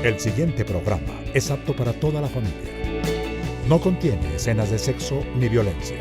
El siguiente programa es apto para toda la familia. No contiene escenas de sexo ni violencia.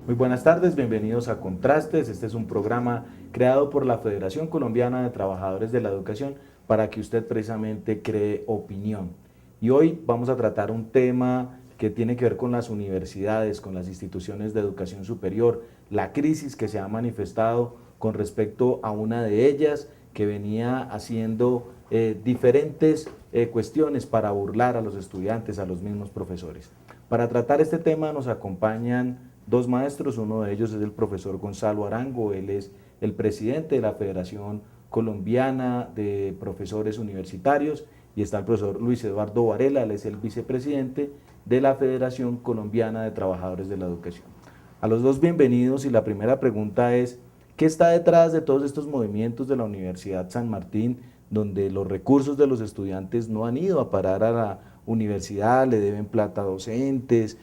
Muy buenas tardes, bienvenidos a Contrastes. Este es un programa creado por la Federación Colombiana de Trabajadores de la Educación para que usted precisamente cree opinión. Y hoy vamos a tratar un tema que tiene que ver con las universidades, con las instituciones de educación superior, la crisis que se ha manifestado con respecto a una de ellas que venía haciendo diferentes cuestiones para burlar a los estudiantes, a los mismos profesores. Para tratar este tema nos acompañan dos maestros, uno de ellos es el profesor Gonzalo Arango, él es el presidente de la Federación Colombiana de Profesores Universitarios, y está el profesor Luis Eduardo Varela, él es el vicepresidente de la Federación Colombiana de Trabajadores de la Educación. A los dos bienvenidos, y la primera pregunta es, ¿qué está detrás de todos estos movimientos de la Universidad San Martín, donde los recursos de los estudiantes no han ido a parar a la universidad, le deben plata a docentes,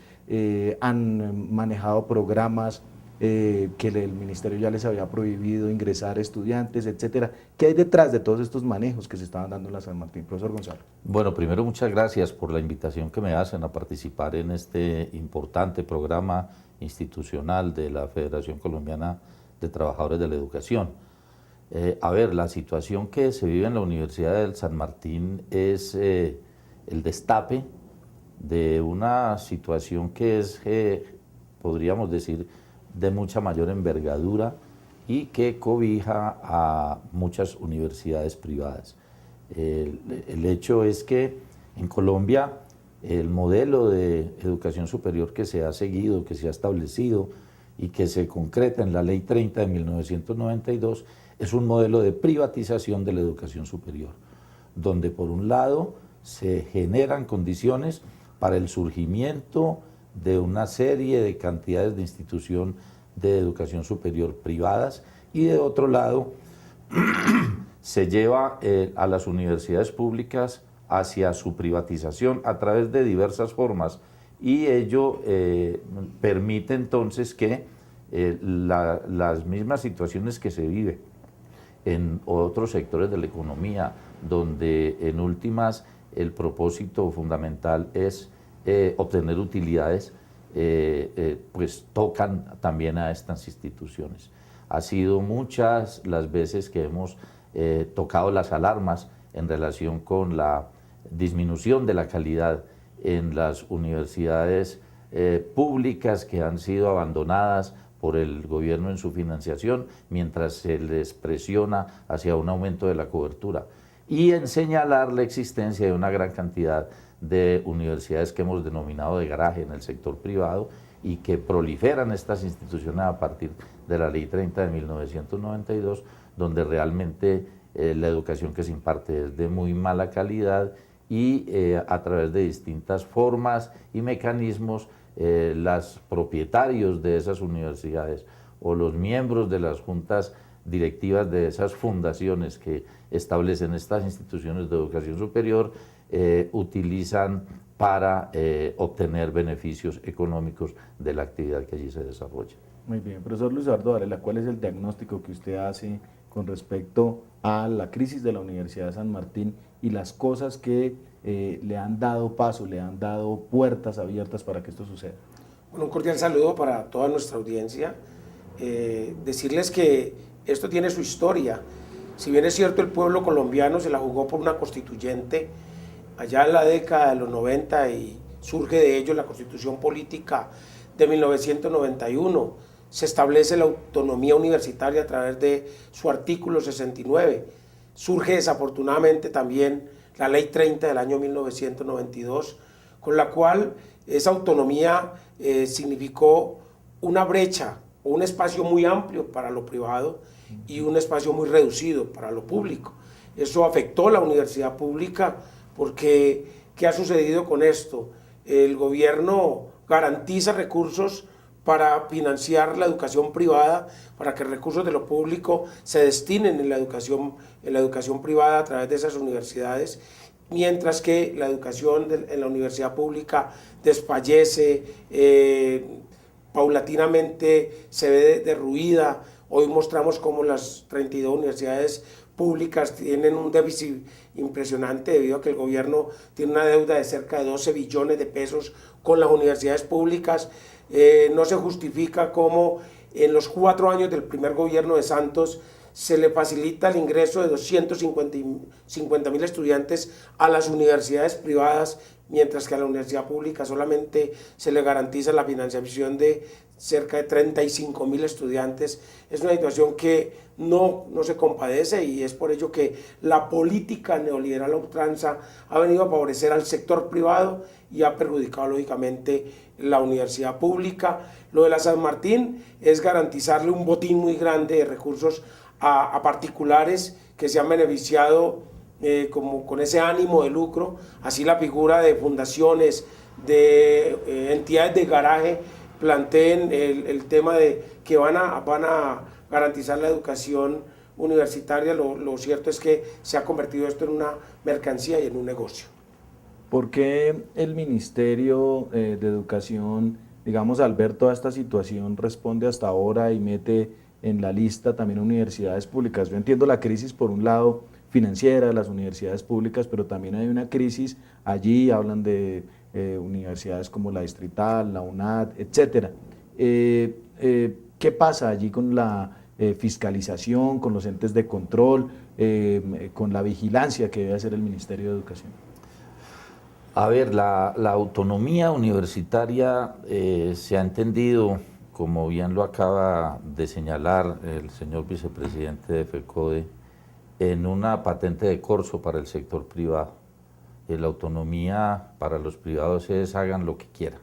han manejado programas que el ministerio ya les había prohibido ingresar estudiantes, etcétera? ¿Qué hay detrás de todos estos manejos que se estaban dando en la San Martín? Profesor Gonzalo. Bueno, primero muchas gracias por la invitación que me hacen a participar en este importante programa institucional de la Federación Colombiana de Trabajadores de la Educación. A ver, la situación que se vive en la Universidad del San Martín es el destape de una situación que es, podríamos decir, de mucha mayor envergadura y que cobija a muchas universidades privadas. El hecho es que en Colombia el modelo de educación superior que se ha seguido, que se ha establecido y que se concreta en la Ley 30 de 1992 es un modelo de privatización de la educación superior, donde por un lado se generan condiciones para el surgimiento de una serie de cantidades de instituciones de educación superior privadas y de otro lado se lleva a las universidades públicas hacia su privatización a través de diversas formas, y ello permite entonces que las mismas situaciones que se viven en otros sectores de la economía, donde en últimas el propósito fundamental es obtener utilidades, pues tocan también a estas instituciones. Ha sido muchas las veces que hemos tocado las alarmas en relación con la disminución de la calidad en las universidades públicas que han sido abandonadas por el gobierno en su financiación, mientras se les presiona hacia un aumento de la cobertura, y en señalar la existencia de una gran cantidad de universidades que hemos denominado de garaje en el sector privado y que proliferan estas instituciones a partir de la Ley 30 de 1992, donde realmente la educación que se imparte es de muy mala calidad y a través de distintas formas y mecanismos los propietarios de esas universidades o los miembros de las juntas directivas de esas fundaciones que establecen estas instituciones de educación superior utilizan para obtener beneficios económicos de la actividad que allí se desarrolla. Muy bien, profesor Luis Eduardo Varela, ¿cuál es el diagnóstico que usted hace con respecto a la crisis de la Universidad de San Martín y las cosas que le han dado paso, le han dado puertas abiertas para que esto suceda? Bueno, un cordial saludo para toda nuestra audiencia. Decirles que esto tiene su historia. Si bien es cierto, el pueblo colombiano se la jugó por una constituyente allá en la década de los 90 y surge de ello la Constitución Política de 1991. Se establece la autonomía universitaria a través de su artículo 69. Surge desafortunadamente también la Ley 30 del año 1992, con la cual esa autonomía significó una brecha o un espacio muy amplio para lo privado y un espacio muy reducido para lo público. Eso afectó la universidad pública porque ¿qué ha sucedido con esto? El gobierno garantiza recursos para financiar la educación privada, para que recursos de lo público se destinen en la educación privada a través de esas universidades, mientras que la educación en la universidad pública desfallece, paulatinamente se ve derruida. Hoy mostramos cómo las 32 universidades públicas tienen un déficit impresionante debido a que el gobierno tiene una deuda de cerca de 12 billones de pesos con las universidades públicas. No se justifica cómo en los 4 años del primer gobierno de Santos se le facilita el ingreso de 250.000 estudiantes a las universidades privadas, mientras que a la universidad pública solamente se le garantiza la financiación de cerca de 35.000 estudiantes. Es una situación que no se compadece, y es por ello que la política neoliberal a ultranza ha venido a favorecer al sector privado y ha perjudicado lógicamente la universidad pública. Lo de la San Martín es garantizarle un botín muy grande de recursos a particulares que se han beneficiado como con ese ánimo de lucro. Así la figura de fundaciones, de entidades de garaje planteen el tema de que van a garantizar la educación universitaria. Lo cierto es que se ha convertido esto en una mercancía y en un negocio. ¿Por qué el Ministerio de Educación, digamos, al ver toda esta situación, responde hasta ahora y mete en la lista también universidades públicas? Yo entiendo la crisis, por un lado, financiera de las universidades públicas, pero también hay una crisis allí, hablan de universidades como la Distrital, la UNAD, etcétera. ¿Qué pasa allí con la fiscalización, con los entes de control, con la vigilancia que debe hacer el Ministerio de Educación? A ver, la autonomía universitaria se ha entendido, como bien lo acaba de señalar el señor vicepresidente de FECODE, en una patente de corso para el sector privado. La autonomía para los privados es hagan lo que quieran,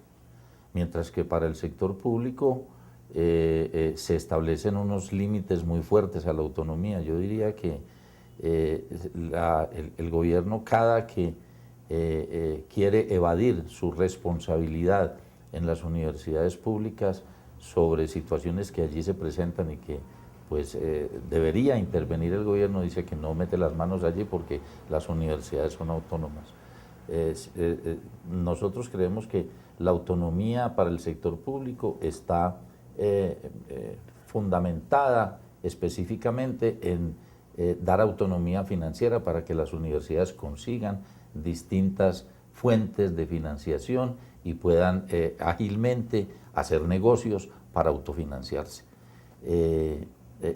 mientras que para el sector público se establecen unos límites muy fuertes a la autonomía. Yo diría que el gobierno, cada que quiere evadir su responsabilidad en las universidades públicas sobre situaciones que allí se presentan y que pues debería intervenir el gobierno, dice que no mete las manos allí porque las universidades son autónomas. Nosotros creemos que la autonomía para el sector público está fundamentada específicamente en dar autonomía financiera para que las universidades consigan distintas fuentes de financiación y puedan ágilmente hacer negocios para autofinanciarse.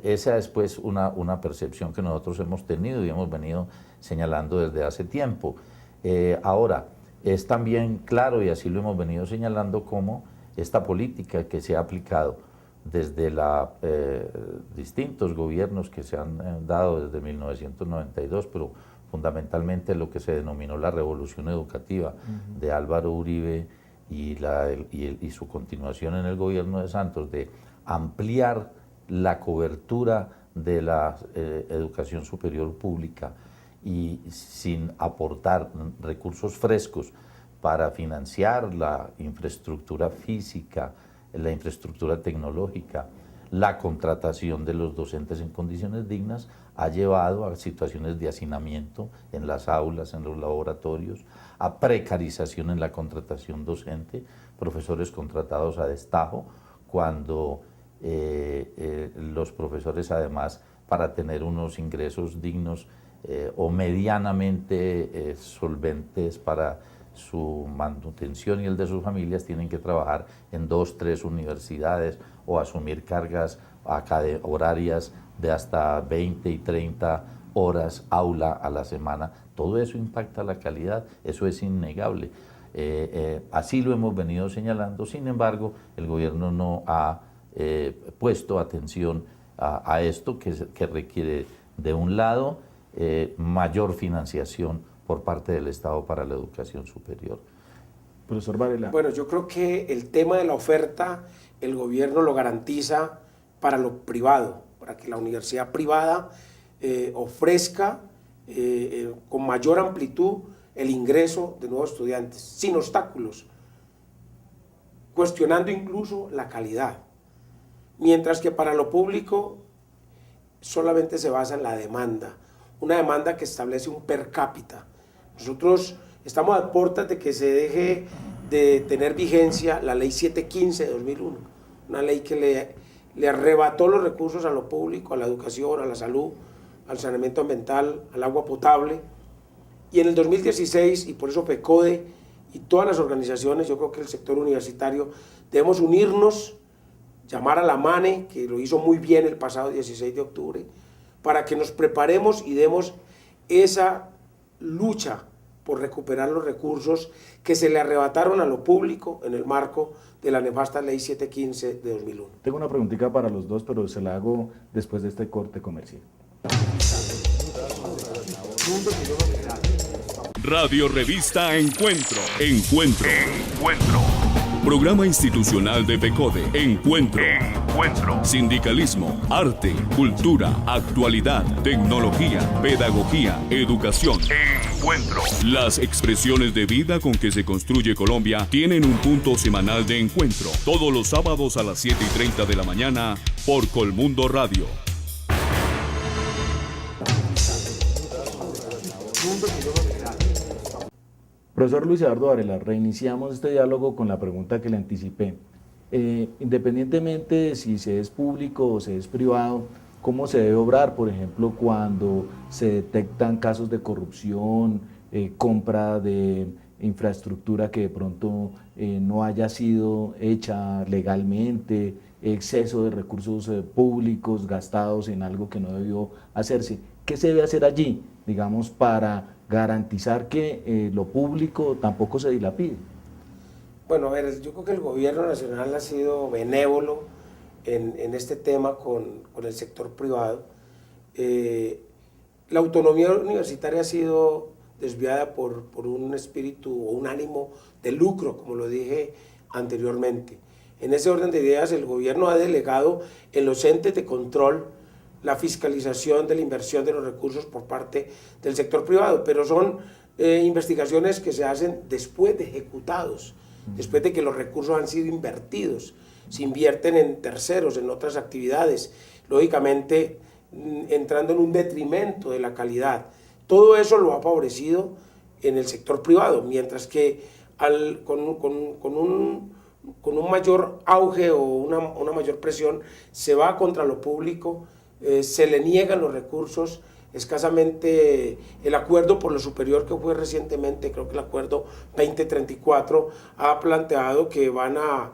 Esa es pues una percepción que nosotros hemos tenido y hemos venido señalando desde hace tiempo. Ahora, es también claro, y así lo hemos venido señalando, cómo esta política que se ha aplicado desde distintos gobiernos que se han dado desde 1992, pero fundamentalmente lo que se denominó la revolución educativa de Álvaro Uribe y su continuación en el gobierno de Santos, de ampliar la cobertura de la educación superior pública y sin aportar recursos frescos para financiar la infraestructura física, la infraestructura tecnológica, la contratación de los docentes en condiciones dignas, ha llevado a situaciones de hacinamiento en las aulas, en los laboratorios, a precarización en la contratación docente, profesores contratados a destajo, cuando los profesores, además, para tener unos ingresos dignos o medianamente solventes para su manutención y el de sus familias, tienen que trabajar en 2, 3 universidades o asumir cargas horarias de hasta 20 y 30 horas aula a la semana. Todo eso impacta la calidad, eso es innegable. Así lo hemos venido señalando. Sin embargo, el gobierno no ha puesto atención a esto que requiere, de un lado, mayor financiación por parte del Estado para la educación superior. Profesor Varela. Bueno, yo creo que el tema de la oferta, el gobierno lo garantiza para lo privado, para que la universidad privada ofrezca con mayor amplitud el ingreso de nuevos estudiantes, sin obstáculos, cuestionando incluso la calidad, mientras que para lo público solamente se basa en la demanda, una demanda que establece un per cápita. Nosotros estamos a puertas de que se deje de tener vigencia la ley 715 de 2001, una ley que le arrebató los recursos a lo público, a la educación, a la salud, al saneamiento ambiental, al agua potable. Y en el 2016, y por eso PECODE y todas las organizaciones, yo creo que el sector universitario, debemos unirnos, llamar a la MANE, que lo hizo muy bien el pasado 16 de octubre, para que nos preparemos y demos esa lucha por recuperar los recursos que se le arrebataron a lo público en el marco de la nefasta ley 715 de 2001. Tengo una preguntita para los dos, pero se la hago después de este corte comercial. Radio Revista Encuentro. Programa institucional de PECODE. Encuentro. Sindicalismo, arte, cultura, actualidad, tecnología, pedagogía, educación. Las expresiones de vida con que se construye Colombia tienen un punto semanal de encuentro. Todos los sábados a las 7:30 de la mañana por Colmundo Radio. Profesor Luis Eduardo Varela, reiniciamos este diálogo con la pregunta que le anticipé. Independientemente de si se es público o se es privado, ¿cómo se debe obrar, por ejemplo, cuando se detectan casos de corrupción, compra de infraestructura que de pronto no haya sido hecha legalmente, exceso de recursos públicos gastados en algo que no debió hacerse? ¿Qué se debe hacer allí, digamos, para garantizar que lo público tampoco se dilapide? Bueno, a ver, yo creo que el gobierno nacional ha sido benévolo en este tema con el sector privado. La autonomía universitaria ha sido desviada por un espíritu o un ánimo de lucro, como lo dije anteriormente. En ese orden de ideas, el gobierno ha delegado en los entes de control la fiscalización de la inversión de los recursos por parte del sector privado, pero son investigaciones que se hacen después de ejecutados, después de que los recursos han sido invertidos, se invierten en terceros, en otras actividades, lógicamente entrando en un detrimento de la calidad. Todo eso lo ha favorecido en el sector privado, mientras que con un mayor auge o una mayor presión se va contra lo público, se le niegan los recursos, escasamente el acuerdo por lo superior que fue recientemente, creo que el acuerdo 2034 ha planteado que van a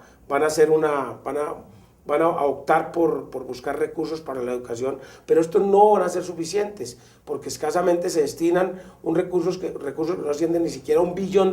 optar por buscar recursos para la educación, pero estos no van a ser suficientes, porque escasamente se destinan recursos que no ascienden ni siquiera a $1 billón,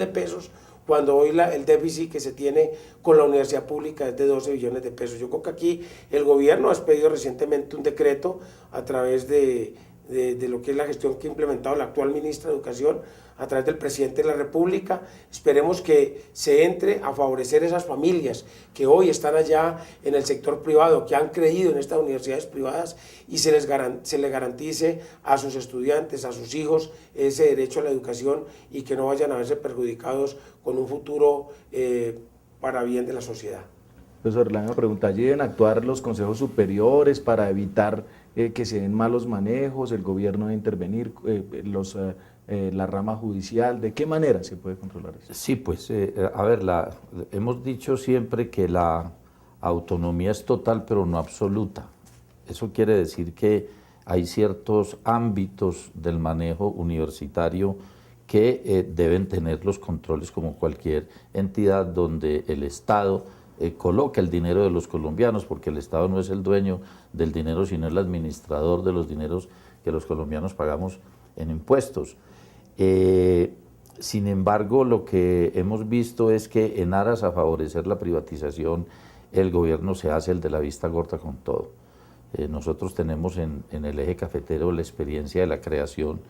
cuando hoy el déficit que se tiene con la universidad pública es de 12 billones de pesos. Yo creo que aquí el gobierno ha expedido recientemente un decreto a través de lo que es la gestión que ha implementado la actual ministra de Educación, a través del presidente de la República. Esperemos que se entre a favorecer esas familias que hoy están allá en el sector privado, que han creído en estas universidades privadas, y se les garantice a sus estudiantes, a sus hijos, ese derecho a la educación, y que no vayan a verse perjudicados con un futuro para bien de la sociedad. Profesor, la misma pregunta, ¿allí deben actuar los consejos superiores para evitar que se den malos manejos, el gobierno debe intervenir, la rama judicial? ¿De qué manera se puede controlar eso? Sí, pues, a ver, hemos dicho siempre que la autonomía es total pero no absoluta. Eso quiere decir que hay ciertos ámbitos del manejo universitario que deben tener los controles como cualquier entidad donde el Estado coloca el dinero de los colombianos, porque el Estado no es el dueño del dinero, sino el administrador de los dineros que los colombianos pagamos en impuestos. Sin embargo, lo que hemos visto es que en aras a favorecer la privatización, el gobierno se hace el de la vista gorda con todo. Nosotros tenemos en el eje cafetero la experiencia de la creación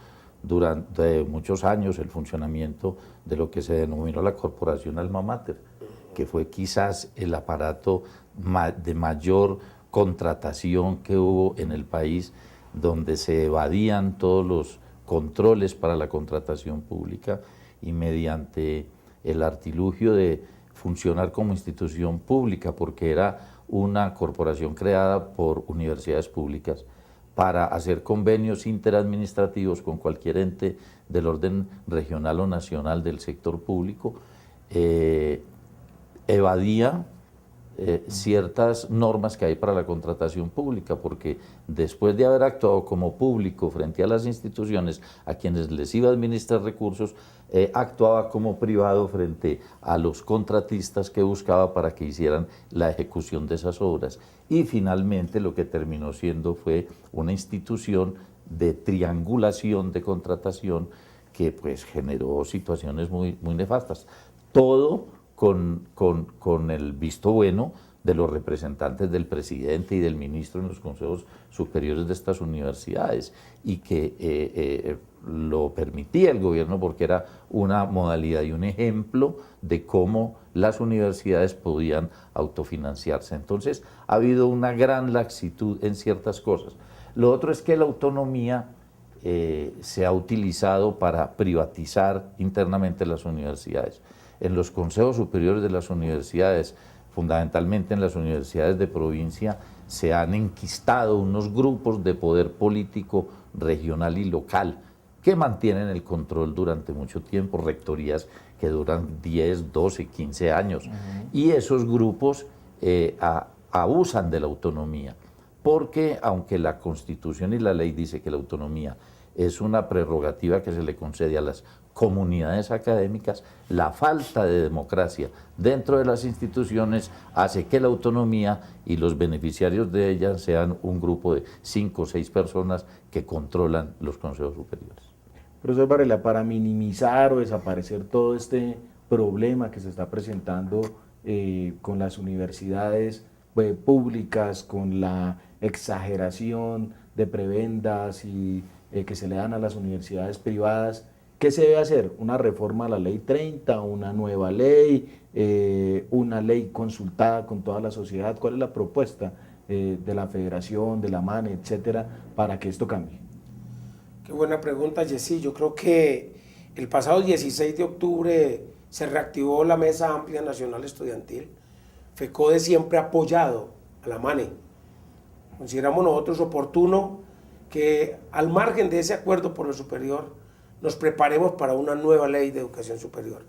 durante muchos años, el funcionamiento de lo que se denominó la Corporación Alma Mater, que fue quizás el aparato de mayor contratación que hubo en el país, donde se evadían todos los controles para la contratación pública y mediante el artilugio de funcionar como institución pública, porque era una corporación creada por universidades públicas para hacer convenios interadministrativos con cualquier ente del orden regional o nacional del sector público, evadía ciertas normas que hay para la contratación pública, porque después de haber actuado como público frente a las instituciones a quienes les iba a administrar recursos, actuaba como privado frente a los contratistas que buscaba para que hicieran la ejecución de esas obras. Y finalmente lo que terminó siendo fue una institución de triangulación de contratación que pues generó situaciones muy nefastas. Todo con el visto bueno de los representantes del presidente y del ministro en los consejos superiores de estas universidades, y que lo permitía el gobierno porque era una modalidad y un ejemplo de cómo las universidades podían autofinanciarse. Entonces ha habido una gran laxitud en ciertas cosas. Lo otro es que la autonomía se ha utilizado para privatizar internamente las universidades. En los consejos superiores de las universidades, fundamentalmente en las universidades de provincia, se han enquistado unos grupos de poder político regional y local que mantienen el control durante mucho tiempo, rectorías que duran 10, 12, 15 años. Y esos grupos abusan de la autonomía, porque aunque la Constitución y la ley dice que la autonomía es una prerrogativa que se le concede a las comunidades académicas, la falta de democracia dentro de las instituciones hace que la autonomía y los beneficiarios de ella sean un grupo de 5 o 6 personas que controlan los consejos superiores. Profesor Varela, para minimizar o desaparecer todo este problema que se está presentando con las universidades públicas, con la exageración de prebendas y que se le dan a las universidades privadas, ¿qué se debe hacer? ¿Una reforma a la ley 30, una nueva ley, una ley consultada con toda la sociedad? ¿Cuál es la propuesta de la Federación, de la MANE, etcétera, para que esto cambie? Qué buena pregunta, Jessy. Yo creo que el pasado 16 de octubre se reactivó la Mesa Amplia Nacional Estudiantil. FECODE siempre ha apoyado a la MANE. Consideramos nosotros oportuno que al margen de ese acuerdo por lo superior nos preparemos para una nueva ley de educación superior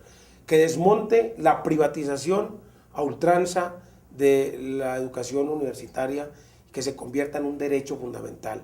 que desmonte la privatización a ultranza de la educación universitaria y que se convierta en un derecho fundamental.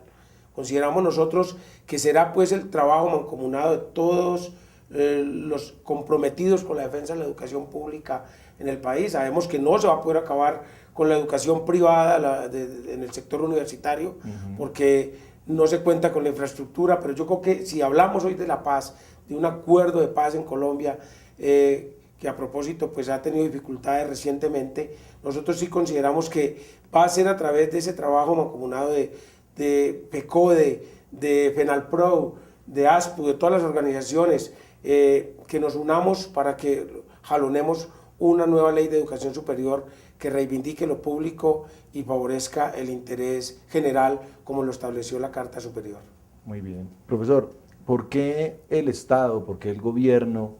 Consideramos nosotros que será pues el trabajo mancomunado de todos los comprometidos con la defensa de la educación pública en el país. Sabemos que no se va a poder acabar con la educación privada en el sector universitario, porque no se cuenta con la infraestructura, pero yo creo que si hablamos hoy de la paz, de un acuerdo de paz en Colombia, que a propósito pues ha tenido dificultades recientemente, nosotros sí consideramos que va a ser a través de ese trabajo mancomunado de FECODE, de FENALPRO, de ASPU, de todas las organizaciones, que nos unamos para que jalonemos una nueva ley de educación superior que reivindique lo público y favorezca el interés general como lo estableció la Carta Superior. Muy bien. Profesor, ¿por qué el Estado, por qué el gobierno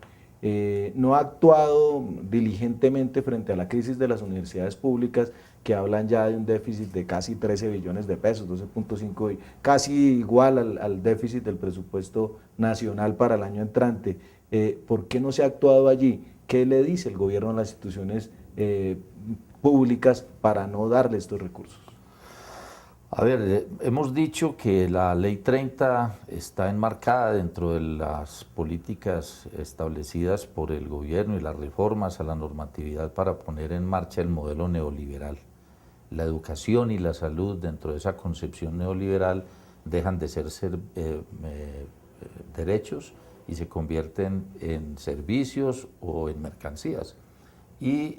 no ha actuado diligentemente frente a la crisis de las universidades públicas, que hablan ya de un déficit de casi 13 billones de pesos, 12.5, casi igual al déficit del presupuesto nacional para el año entrante? ¿Por qué no se ha actuado allí? ¿Qué le dice el gobierno a las instituciones públicas para no darle estos recursos? A ver, hemos dicho que la Ley 30 está enmarcada dentro de las políticas establecidas por el gobierno y las reformas a la normatividad para poner en marcha el modelo neoliberal. La educación y la salud dentro de esa concepción neoliberal dejan de ser derechos y se convierten en servicios o en mercancías. Y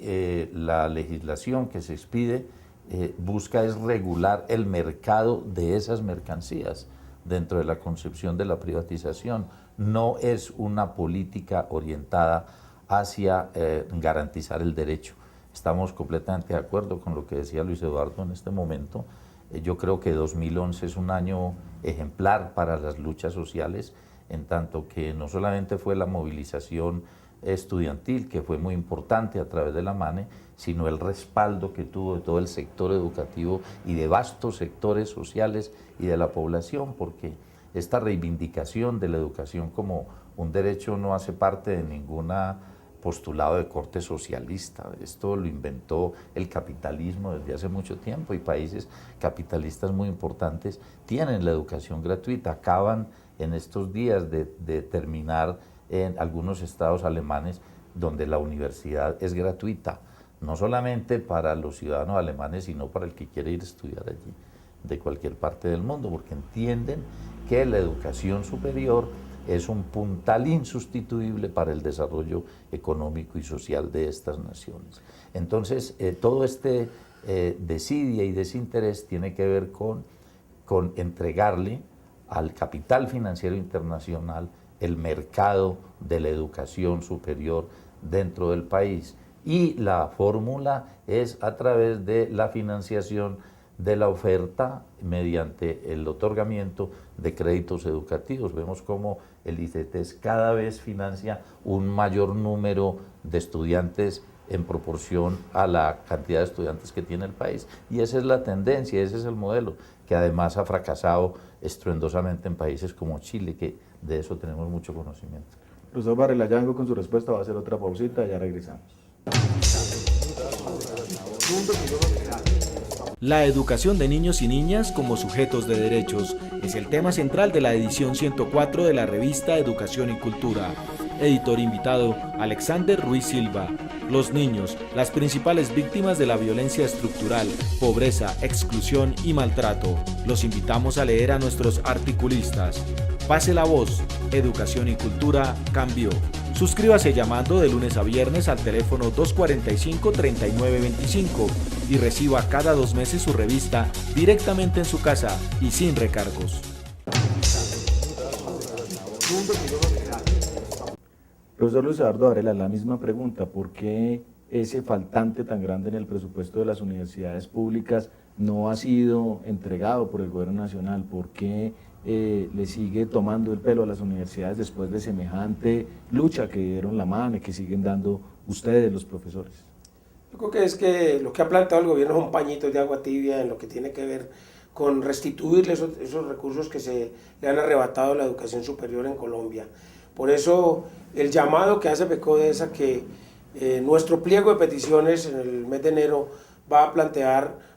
la legislación que se expide busca es regular el mercado de esas mercancías dentro de la concepción de la privatización. No es una política orientada hacia garantizar el derecho. Estamos completamente de acuerdo con lo que decía Luis Eduardo en este momento. Yo creo que 2011 es un año ejemplar para las luchas sociales, en tanto que no solamente fue la movilización estudiantil, que fue muy importante a través de la MANE, sino el respaldo que tuvo de todo el sector educativo y de vastos sectores sociales y de la población, porque esta reivindicación de la educación como un derecho no hace parte de ninguna postulado de corte socialista. Esto lo inventó el capitalismo desde hace mucho tiempo y países capitalistas muy importantes tienen la educación gratuita. Acaban en estos días de terminar en algunos estados alemanes donde la universidad es gratuita, no solamente para los ciudadanos alemanes, sino para el que quiere ir a estudiar allí, de cualquier parte del mundo, porque entienden que la educación superior es un puntal insustituible para el desarrollo económico y social de estas naciones. Entonces, todo este desidia y desinterés tiene que ver con entregarle al capital financiero internacional el mercado de la educación superior dentro del país. Y la fórmula es a través de la financiación de la oferta mediante el otorgamiento de créditos educativos. Vemos cómo el ICETES cada vez financia un mayor número de estudiantes en proporción a la cantidad de estudiantes que tiene el país. Y esa es la tendencia, ese es el modelo, que además ha fracasado estruendosamente en países como Chile, que de eso tenemos mucho conocimiento. Profesor Varela Yango, con su respuesta va a hacer otra pausita y ya regresamos. La educación de niños y niñas como sujetos de derechos es el tema central de la edición 104 de la revista Educación y Cultura. Editor invitado, Alexander Ruiz Silva. Los niños, las principales víctimas de la violencia estructural, pobreza, exclusión y maltrato. Los invitamos a leer a nuestros articulistas. Pase la voz, Educación y Cultura cambió. Suscríbase llamando de lunes a viernes al teléfono 245-3925 y reciba cada 2 meses su revista directamente en su casa y sin recargos. Profesor Luis Eduardo Varela, la misma pregunta: ¿por qué ese faltante tan grande en el presupuesto de las universidades públicas no ha sido entregado por el gobierno nacional? ¿Por qué le sigue tomando el pelo a las universidades después de semejante lucha que dieron la mano y que siguen dando ustedes, los profesores? Yo creo que es que lo que ha planteado el gobierno son pañitos de agua tibia en lo que tiene que ver con restituirle esos recursos que se le han arrebatado a la educación superior en Colombia. Por eso el llamado que hace PECODE es a que nuestro pliego de peticiones en el mes de enero va a plantear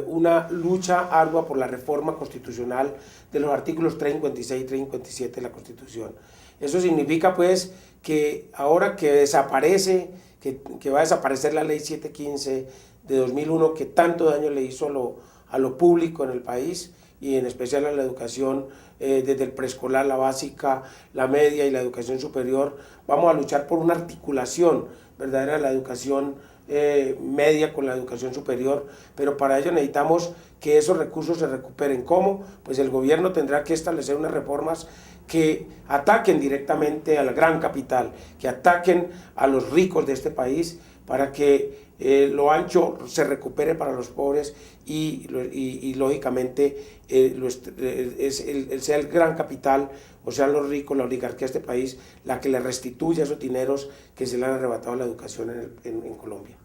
una lucha ardua por la reforma constitucional de los artículos 356 y 357 de la Constitución. Eso significa pues que ahora que desaparece, que va a desaparecer la ley 715 de 2001 que tanto daño le hizo a lo público en el país y en especial a la educación desde el preescolar, la básica, la media y la educación superior. Vamos a luchar por una articulación verdadera de la educación media con la educación superior, pero para ello necesitamos que esos recursos se recuperen. ¿Cómo? Pues el gobierno tendrá que establecer unas reformas que ataquen directamente a la gran capital, que ataquen a los ricos de este país para que lo ancho se recupere para los pobres y lógicamente sea el gran capital, o sean los ricos, la oligarquía de este país, la que le restituya esos dineros que se le han arrebatado a la educación en Colombia.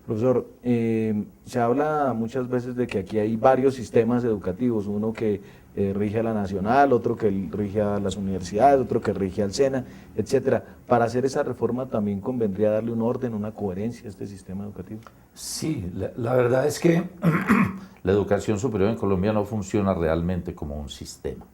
Profesor, se habla muchas veces de que aquí hay varios sistemas educativos, uno que rige a la nacional, otro que rige a las universidades, otro que rige al SENA, etcétera. Para hacer esa reforma también convendría darle un orden, una coherencia a este sistema educativo. Sí, la verdad es que la educación superior en Colombia no funciona realmente como un sistema.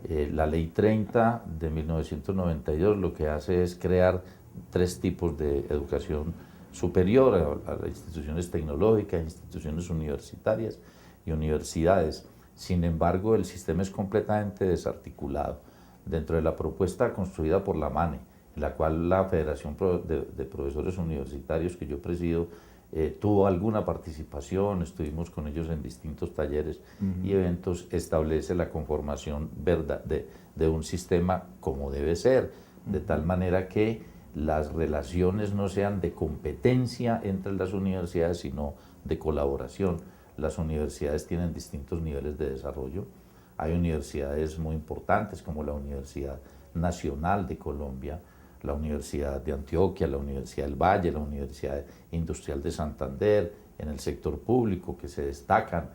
La Ley 30 de 1992 lo que hace es crear 3 tipos de educación superior, a las instituciones tecnológicas, instituciones universitarias y universidades. Sin embargo, el sistema es completamente desarticulado. Dentro de la propuesta construida por la MANE, en la cual la Federación de Profesores Universitarios que yo presido tuvo alguna participación, estuvimos con ellos en distintos talleres y eventos, establece la conformación de un sistema como debe ser, de tal manera que las relaciones no sean de competencia entre las universidades, sino de colaboración. las universidades tienen distintos niveles de desarrollo. Hay universidades muy importantes como la Universidad Nacional de Colombia, la Universidad de Antioquia, la Universidad del Valle, la Universidad Industrial de Santander, en el sector público, que se destacan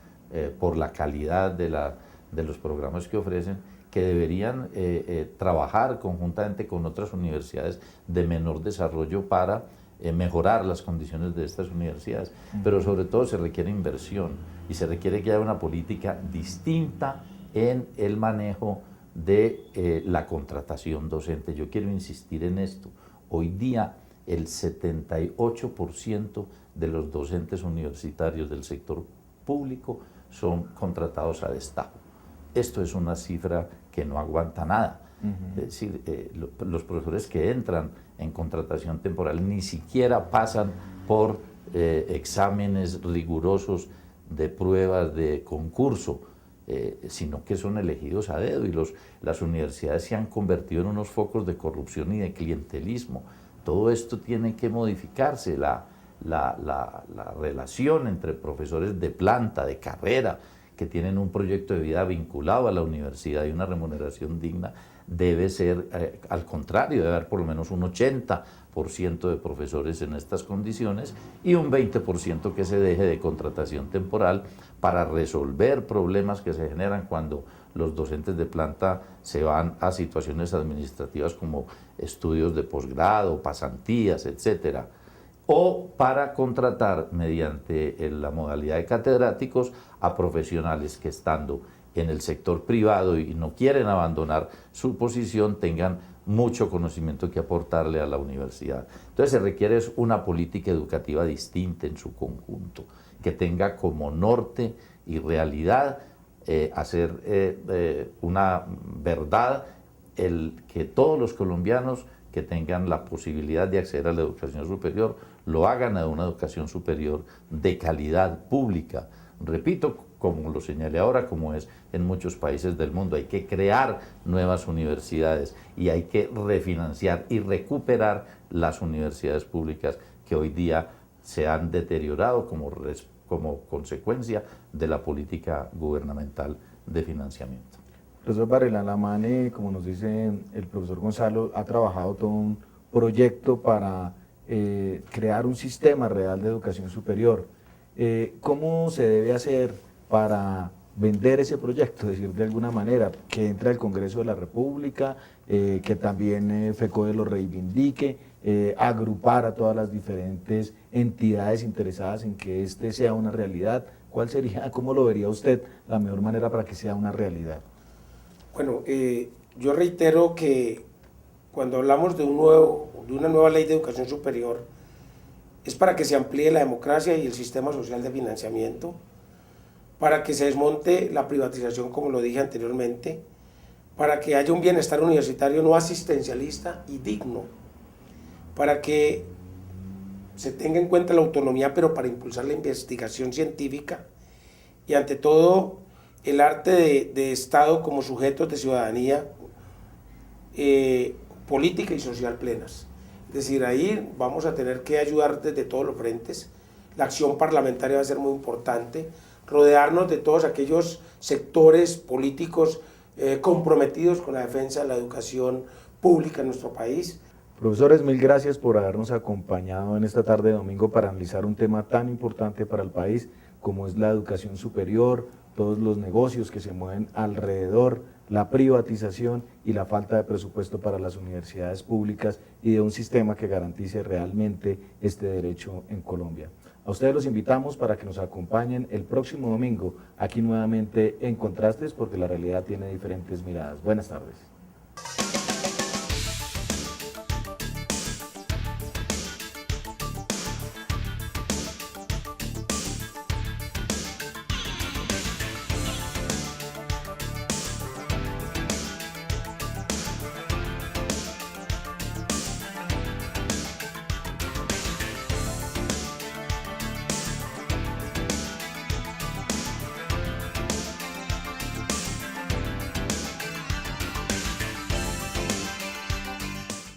por la calidad de los programas que ofrecen, que deberían trabajar conjuntamente con otras universidades de menor desarrollo para mejorar las condiciones de estas universidades. Pero sobre todo se requiere inversión y se requiere que haya una política distinta en el manejo de la contratación docente. Yo quiero insistir en esto. Hoy día el 78% de los docentes universitarios del sector público son contratados a destajo. Esto es una cifra que no aguanta nada. Es decir, los profesores que entran en contratación temporal ni siquiera pasan por exámenes rigurosos de pruebas de concurso, sino que son elegidos a dedo, y las universidades se han convertido en unos focos de corrupción y de clientelismo. Todo esto tiene que modificarse, la relación entre profesores de planta, de carrera, que tienen un proyecto de vida vinculado a la universidad y una remuneración digna, debe ser al contrario, debe haber por lo menos un 80% de profesores en estas condiciones y un 20% que se deje de contratación temporal para resolver problemas que se generan cuando los docentes de planta se van a situaciones administrativas como estudios de posgrado, pasantías, etcétera, o para contratar mediante la modalidad de catedráticos a profesionales que, estando en el sector privado y no quieren abandonar su posición, tengan mucho conocimiento que aportarle a la universidad. Entonces se requiere una política educativa distinta en su conjunto, que tenga como norte y realidad hacer una verdad el que todos los colombianos que tengan la posibilidad de acceder a la educación superior lo hagan a una educación superior de calidad pública. Repito, como lo señalé ahora, como es en muchos países del mundo, hay que crear nuevas universidades y hay que refinanciar y recuperar las universidades públicas que hoy día se han deteriorado como consecuencia de la política gubernamental de financiamiento. Profesor Varela, la MANE, como nos dice el profesor Gonzalo, ha trabajado todo un proyecto para crear un sistema real de educación superior. ¿Cómo se debe hacer para vender ese proyecto, es decir, de alguna manera, que entre al Congreso de la República, que también FECODE lo reivindique, agrupar a todas las diferentes entidades interesadas en que este sea una realidad? ¿Cuál sería, cómo lo vería usted, la mejor manera para que sea una realidad? Bueno, yo reitero que cuando hablamos de una nueva ley de educación superior, es para que se amplíe la democracia y el sistema social de financiamiento, para que se desmonte la privatización, como lo dije anteriormente, para que haya un bienestar universitario no asistencialista y digno, para que se tenga en cuenta la autonomía, pero para impulsar la investigación científica y, ante todo, el arte de Estado como sujetos de ciudadanía política y social plenas. Es decir, ahí vamos a tener que ayudar desde todos los frentes. La acción parlamentaria va a ser muy importante, rodearnos de todos aquellos sectores políticos comprometidos con la defensa de la educación pública en nuestro país. Profesores, mil gracias por habernos acompañado en esta tarde de domingo para analizar un tema tan importante para el país como es la educación superior, todos los negocios que se mueven alrededor, la privatización y la falta de presupuesto para las universidades públicas y de un sistema que garantice realmente este derecho en Colombia. A ustedes los invitamos para que nos acompañen el próximo domingo aquí nuevamente en Contrastes, porque la realidad tiene diferentes miradas. Buenas tardes.